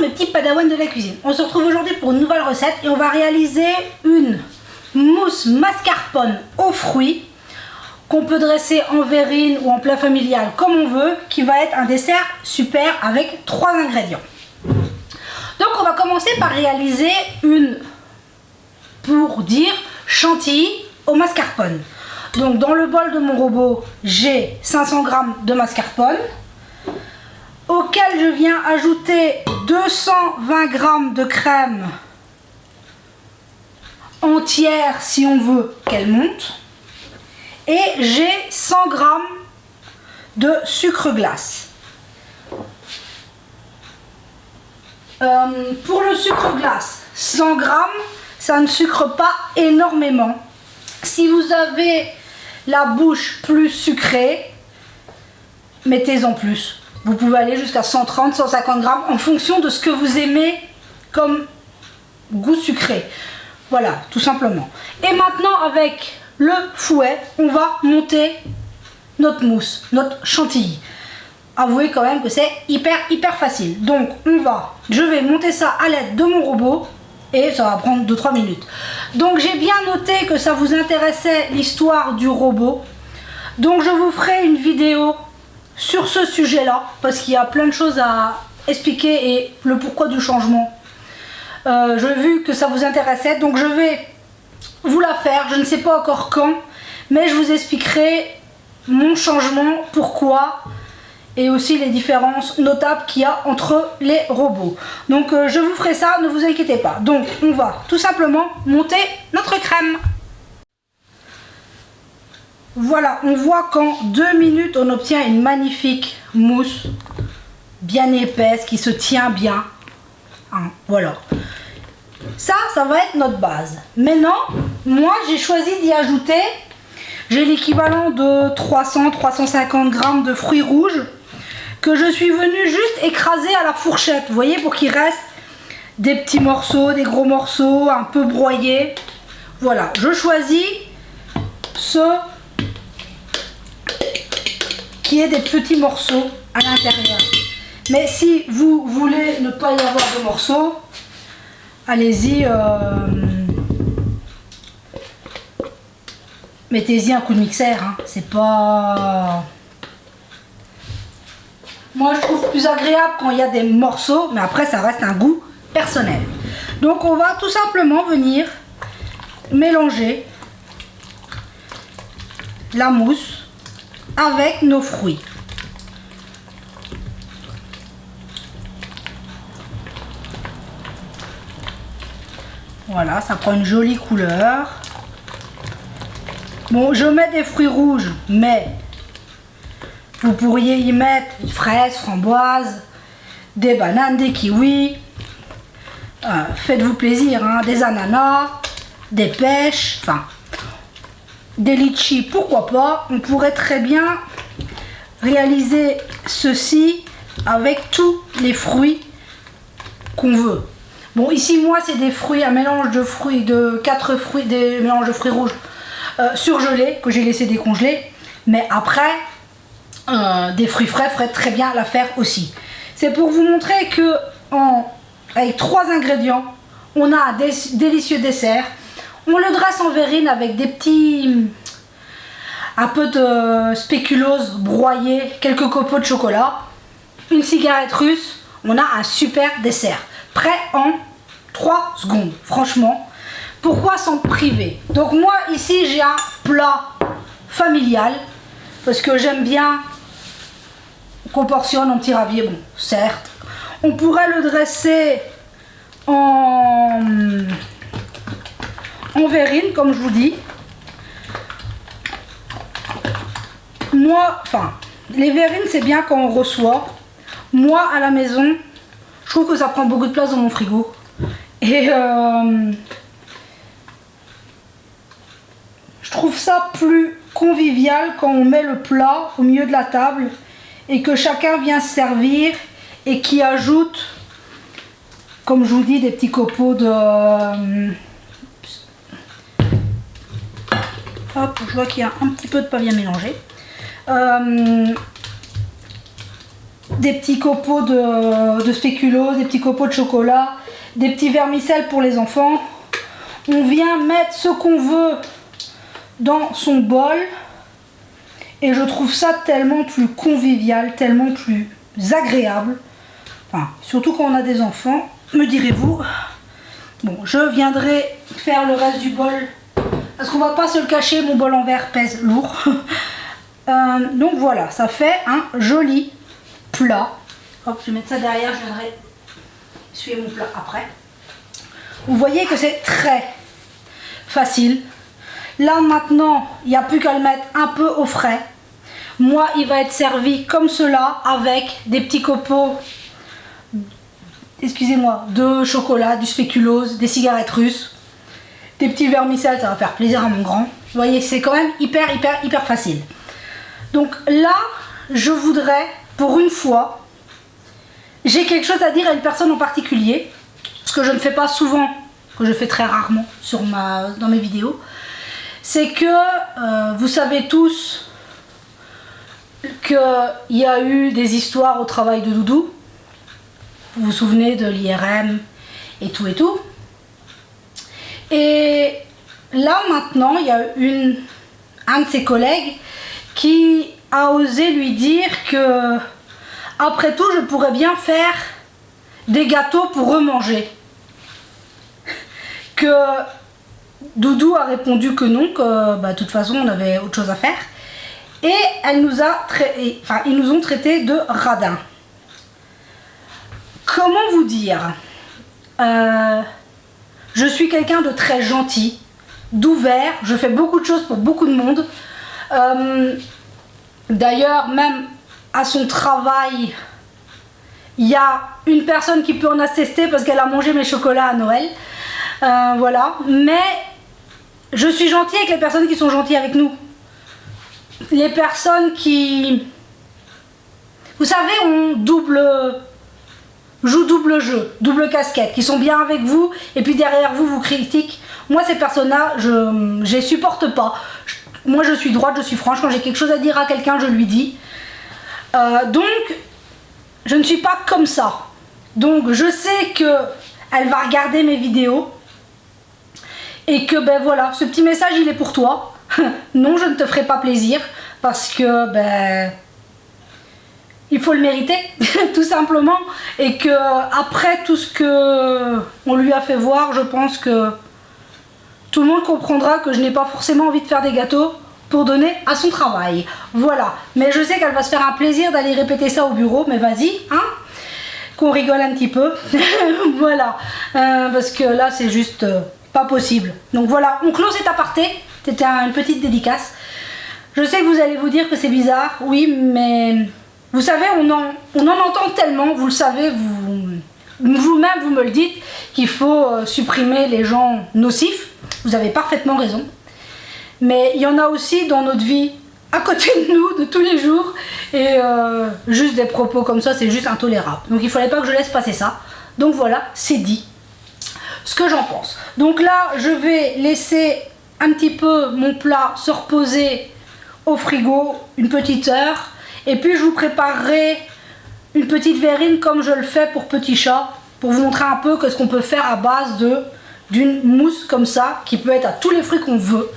mes petits padawans de la cuisine. On se retrouve aujourd'hui pour une nouvelle recette et on va réaliser une mousse mascarpone aux fruits qu'on peut dresser en verrine ou en plat familial comme on veut, qui va être un dessert super avec 3 ingrédients. Donc on va commencer par réaliser une, pour dire, chantilly au mascarpone. Donc dans le bol de mon robot, j'ai 500 g de mascarpone, auquel je viens ajouter 220 g de crème entière si on veut qu'elle monte, et j'ai 100 g de sucre glace. Pour le sucre glace, 100 g, ça ne sucre pas énormément. Si vous avez la bouche plus sucrée, mettez-en plus. Vous pouvez aller jusqu'à 130, 150 g en fonction de ce que vous aimez comme goût sucré. Voilà, tout simplement. Et maintenant, avec le fouet, on va monter notre mousse, notre chantilly. Avouez quand même que c'est hyper facile. Donc, je vais monter ça à l'aide de mon robot et ça va prendre 2-3 minutes. Donc, j'ai bien noté que ça vous intéressait l'histoire du robot. Donc, je vous ferai une vidéo sur ce sujet-là, parce qu'il y a plein de choses à expliquer et le pourquoi du changement. J'ai vu que ça vous intéressait, donc je vais vous la faire. Je ne sais pas encore quand, mais je vous expliquerai mon changement, pourquoi, et aussi les différences notables qu'il y a entre les robots. Donc je vous ferai ça, ne vous inquiétez pas. Donc on va tout simplement monter notre crème. Voilà, on voit qu'en 2 minutes, on obtient une magnifique mousse bien épaisse qui se tient bien. Hein, voilà. Ça va être notre base. Maintenant, moi, j'ai choisi d'y ajouter, j'ai l'équivalent de 300-350 g de fruits rouges que je suis venue juste écraser à la fourchette. Vous voyez, pour qu'il reste des petits morceaux, des gros morceaux, un peu broyés. Voilà, je choisis ce qui est des petits morceaux à l'intérieur. Mais si vous voulez ne pas y avoir de morceaux, allez-y, mettez-y un coup de mixeur, hein. C'est pas... Moi je trouve plus agréable quand il y a des morceaux, mais après ça reste un goût personnel. Donc on va tout simplement venir mélanger la mousse avec nos fruits. Voilà, ça prend une jolie couleur. Bon, je mets des fruits rouges, mais vous pourriez y mettre des fraises, framboises, des bananes, des kiwis. Faites-vous plaisir, hein, des ananas, des pêches, enfin, des litchis, pourquoi pas. On pourrait très bien réaliser ceci avec tous les fruits qu'on veut. Bon, ici, moi, c'est des fruits, un mélange de fruits, de 4 fruits, des mélanges de fruits rouges surgelés, que j'ai laissé décongeler. Mais après, des fruits frais feraient très bien l'affaire aussi. C'est pour vous montrer que, avec 3 ingrédients, on a un délicieux dessert. On le dresse en verrine avec des petits... un peu de spéculoos broyé, quelques copeaux de chocolat, une cigarette russe. On a un super dessert. Prêt en 3 secondes, franchement. Pourquoi s'en priver? Donc moi, ici, j'ai un plat familial, parce que j'aime bien qu'on portionne en petit ravier. Bon, certes, on pourrait le dresser en verrine, comme je vous dis. Moi, enfin, les verrines, c'est bien quand on reçoit. Moi, à la maison, je trouve que ça prend beaucoup de place dans mon frigo. Et je trouve ça plus convivial quand on met le plat au milieu de la table et que chacun vient se servir et qui ajoute, comme je vous dis, des petits copeaux de... Hop, je vois qu'il y a un petit peu de papier mélangé. des petits copeaux de spéculoos, des petits copeaux de chocolat, des petits vermicelles pour les enfants. On vient mettre ce qu'on veut dans son bol et je trouve ça tellement plus convivial, tellement plus agréable. Enfin, surtout quand on a des enfants, me direz-vous. Bon, je viendrai faire le reste du bol parce qu'on va pas se le cacher, mon bol en verre pèse lourd. Donc voilà, ça fait un joli plat. Hop, je vais mettre ça derrière, je viendrai essuyer mon plat après. Vous voyez que c'est très facile. Là maintenant, il n'y a plus qu'à le mettre un peu au frais. Moi, il va être servi comme cela avec des petits copeaux, excusez-moi, de chocolat, du spéculoos, des cigarettes russes, des petits vermicelles, ça va faire plaisir à mon grand. Vous voyez, c'est quand même hyper facile. Donc là, je voudrais, pour une fois, j'ai quelque chose à dire à une personne en particulier, ce que je ne fais pas souvent, que je fais très rarement dans mes vidéos, c'est que vous savez tous qu'il y a eu des histoires au travail de Doudou. Vous vous souvenez de l'IRM et tout et tout. Et là maintenant, il y a un de ses collègues qui a osé lui dire que après tout, je pourrais bien faire des gâteaux pour remanger. Que Doudou a répondu que non, que de toute façon on avait autre chose à faire. Et ils nous ont traités de radins. Comment vous dire, je suis quelqu'un de très gentil, d'ouvert, je fais beaucoup de choses pour beaucoup de monde. D'ailleurs, même à son travail, il y a une personne qui peut en attester parce qu'elle a mangé mes chocolats à Noël. Voilà, mais je suis gentille avec les personnes qui sont gentilles avec nous. Les personnes qui, vous savez, jouent double jeu, double casquette, qui sont bien avec vous et puis derrière vous critiquent. Moi, ces personnes-là, je les supporte pas. Moi, je suis droite, je suis franche. Quand j'ai quelque chose à dire à quelqu'un, je lui dis. Donc, je ne suis pas comme ça. Donc, je sais que elle va regarder mes vidéos et que, ben voilà, ce petit message, il est pour toi. Non, je ne te ferai pas plaisir parce que, ben, il faut le mériter, tout simplement. Et que après tout ce que on lui a fait voir, je pense que tout le monde comprendra que je n'ai pas forcément envie de faire des gâteaux pour donner à son travail. Voilà. Mais je sais qu'elle va se faire un plaisir d'aller répéter ça au bureau. Mais vas-y, hein, qu'on rigole un petit peu. Voilà. Parce que là, c'est juste pas possible. Donc voilà, on clôt cet aparté. C'était une petite dédicace. Je sais que vous allez vous dire que c'est bizarre. Oui, mais vous savez, on en entend tellement. Vous le savez, vous-même, vous me le dites, qu'il faut supprimer les gens nocifs. Vous avez parfaitement raison. Mais il y en a aussi dans notre vie, à côté de nous, de tous les jours. Et juste des propos comme ça, c'est juste intolérable. Donc il ne fallait pas que je laisse passer ça. Donc voilà, c'est dit. Ce que j'en pense. Donc là, je vais laisser un petit peu mon plat se reposer au frigo une petite heure. Et puis je vous préparerai une petite verrine comme je le fais pour petit chat. Pour vous montrer un peu ce qu'on peut faire à base d'une mousse comme ça, qui peut être à tous les fruits qu'on veut.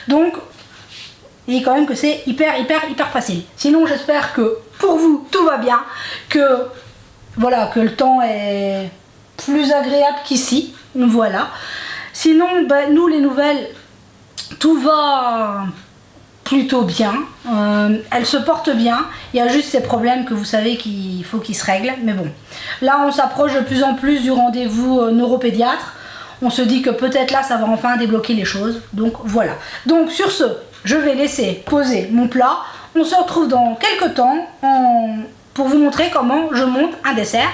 Donc, et quand même que c'est hyper facile. Sinon, j'espère que pour vous, tout va bien, que voilà, que le temps est plus agréable qu'ici. Voilà. Sinon, ben, nous, les nouvelles, tout va plutôt bien. Elle se porte bien. Il y a juste ces problèmes que vous savez qu'il faut qu'ils se règlent. Mais bon, là, on s'approche de plus en plus du rendez-vous neuropédiatre. On se dit que peut-être là, ça va enfin débloquer les choses. Donc voilà. Donc sur ce, je vais laisser poser mon plat. On se retrouve dans quelques temps pour vous montrer comment je monte un dessert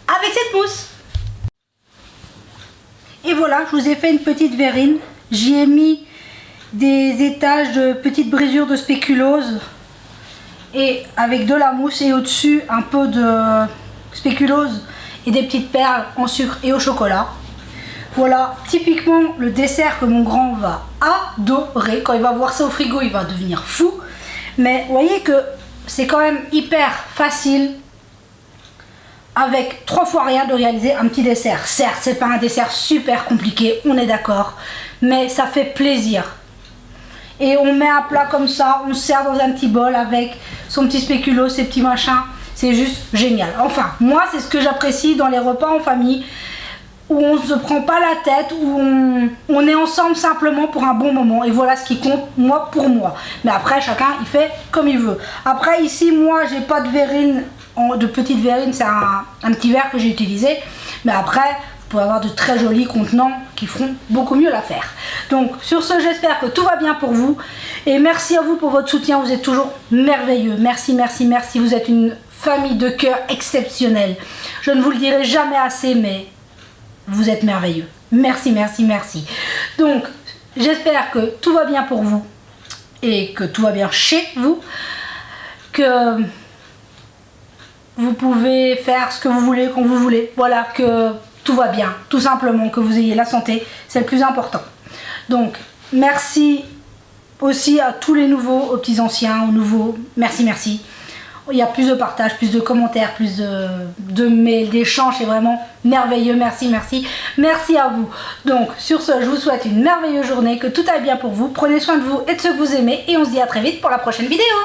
avec cette mousse. Et voilà, je vous ai fait une petite verrine. J'y ai mis des étages de petites brisures de spéculoos et avec de la mousse et au-dessus un peu de spéculoos et des petites perles en sucre et au chocolat. Voilà, typiquement le dessert que mon grand va adorer. Quand il va voir ça au frigo, il va devenir fou. Mais vous voyez que c'est quand même hyper facile, avec 3 fois rien de réaliser un petit dessert. Certes, c'est pas un dessert super compliqué, on est d'accord, mais ça fait plaisir. Et on met un plat comme ça, on sert dans un petit bol avec son petit spéculoos, ses petits machins. C'est juste génial. Enfin, moi, c'est ce que j'apprécie dans les repas en famille, où on ne se prend pas la tête, où on est ensemble simplement pour un bon moment. Et voilà ce qui compte, moi, pour moi. Mais après, chacun, il fait comme il veut. Après, ici, moi, j'ai pas de verrine, de petite verrine, c'est un petit verre que j'ai utilisé. Mais après, vous pouvez avoir de très jolis contenants qui feront beaucoup mieux l'affaire. Donc, sur ce, j'espère que tout va bien pour vous. Et merci à vous pour votre soutien. Vous êtes toujours merveilleux. Merci, merci, merci. Vous êtes une famille de cœur exceptionnelle. Je ne vous le dirai jamais assez, mais vous êtes merveilleux. Merci, merci, merci. Donc, j'espère que tout va bien pour vous et que tout va bien chez vous, que vous pouvez faire ce que vous voulez quand vous voulez. Voilà, que tout va bien, tout simplement, que vous ayez la santé, c'est le plus important. Donc, merci aussi à tous les nouveaux, aux petits anciens, aux nouveaux. Merci, merci. Il y a plus de partage, plus de commentaires, plus de mails, d'échanges, c'est vraiment merveilleux. Merci, merci. Merci à vous. Donc, sur ce, je vous souhaite une merveilleuse journée, que tout aille bien pour vous. Prenez soin de vous et de ceux que vous aimez. Et on se dit à très vite pour la prochaine vidéo.